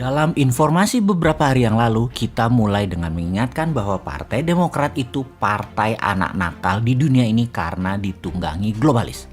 Dalam informasi beberapa hari yang lalu, kita mulai dengan mengingatkan bahwa Partai Demokrat itu partai anak nakal di dunia ini karena ditunggangi globalis.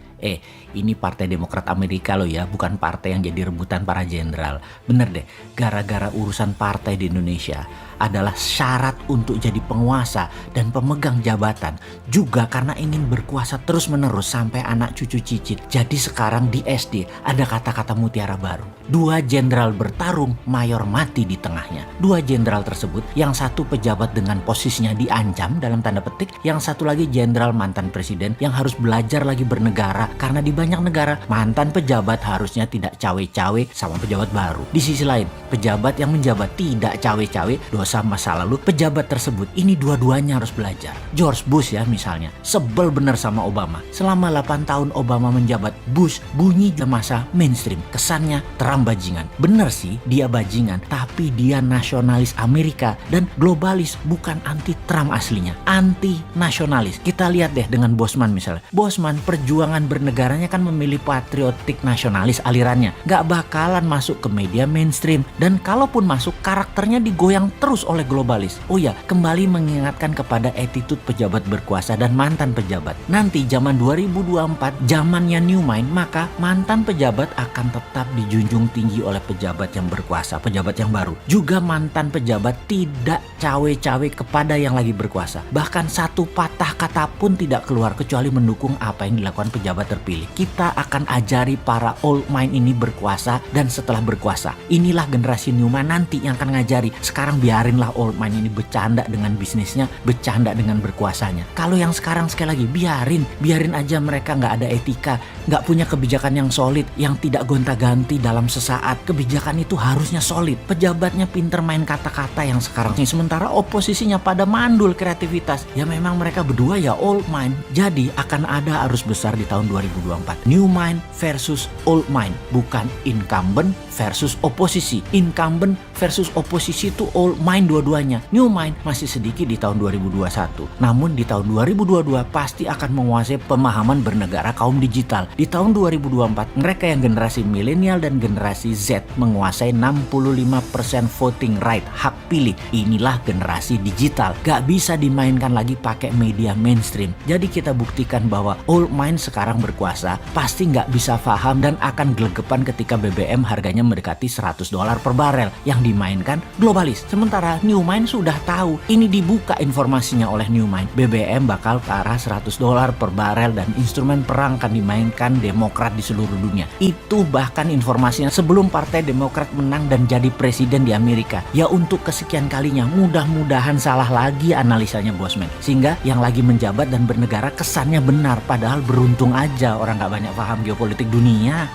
Ini Partai Demokrat Amerika loh ya, bukan partai yang jadi rebutan para jenderal. Bener deh, gara-gara urusan partai di Indonesia adalah syarat untuk jadi penguasa dan pemegang jabatan. Juga karena ingin berkuasa terus-menerus sampai anak cucu cicit. Jadi sekarang di SD ada kata-kata mutiara baru. 2 jenderal bertarung, mayor mati di tengahnya. 2 jenderal tersebut, yang satu pejabat dengan posisinya diancam dalam tanda petik, yang satu lagi jenderal mantan presiden yang harus belajar lagi bernegara. Karena di banyak negara, mantan pejabat harusnya tidak cawe-cawe sama pejabat baru. Di sisi lain, pejabat yang menjabat tidak cawe-cawe dosa masa lalu pejabat tersebut. Ini dua-duanya harus belajar. George Bush ya misalnya, sebel bener sama Obama. Selama 8 tahun Obama menjabat, Bush bunyi di masa mainstream. Kesannya Trump bajingan. Bener sih dia bajingan, tapi dia nasionalis Amerika dan globalis, bukan anti Trump aslinya. Anti nasionalis. Kita lihat deh dengan Bosman misalnya. Bosman perjuangan bernegaranya kan memilih patriotik nasionalis alirannya. Gak bakalan masuk ke media mainstream. Dan kalaupun masuk, karakternya digoyang terus oleh globalis. Oh ya, kembali mengingatkan kepada attitude pejabat berkuasa dan mantan pejabat. Nanti zaman 2024, zamannya new mind, maka mantan pejabat akan tetap dijunjung tinggi oleh pejabat yang berkuasa, pejabat yang baru. Juga mantan pejabat tidak cawe-cawe kepada yang lagi berkuasa. Bahkan satu patah kata pun tidak keluar kecuali mendukung apa yang dilakukan pejabat terpilih. Kita akan ajari para old mind ini berkuasa, dan setelah berkuasa, inilah generasi new mind nanti yang akan ngajari. Sekarang biarinlah old mind ini bercanda dengan bisnisnya, bercanda dengan berkuasanya. Kalau yang sekarang sekali lagi biarin aja mereka nggak ada etika, nggak punya kebijakan yang solid, yang tidak gonta-ganti dalam sesaat. Kebijakan itu harusnya solid. Pejabatnya pinter main kata-kata yang sekarang. Sementara oposisinya pada mandul kreativitas. Ya memang mereka berdua ya old mind. Jadi akan ada arus besar di tahun 2024. New mind versus old mind. Bukan incumbent versus oposisi. Incumbent versus oposisi itu old mind dua-duanya. New mind masih sedikit di tahun 2021. Namun di tahun 2022 pasti akan menguasai pemahaman bernegara kaum digital. Di tahun 2024 mereka yang generasi milenial dan generasi Z menguasai 65% voting right, hak pilih. Inilah generasi digital. Gak bisa dimainkan lagi pakai media mainstream. Jadi kita buktikan bahwa old mind sekarang berkuasa pasti gak bisa paham dan akan gelegepan ketika BBM harganya mendekati $100 per barel. Yang dimainkan globalis. Sementara new mind sudah tahu. Ini dibuka informasinya oleh new mind. BBM bakal ke arah $100 per barel dan instrumen perang akan dimainkan Demokrat di seluruh dunia. Itu bahkan informasinya sebelum Partai Demokrat menang dan jadi presiden di Amerika. Ya untuk kesekian kalinya, mudah-mudahan salah lagi analisanya Bosman. Sehingga yang lagi menjabat dan bernegara kesannya benar. Padahal beruntung aja orang gak banyak paham geopolitik dunia.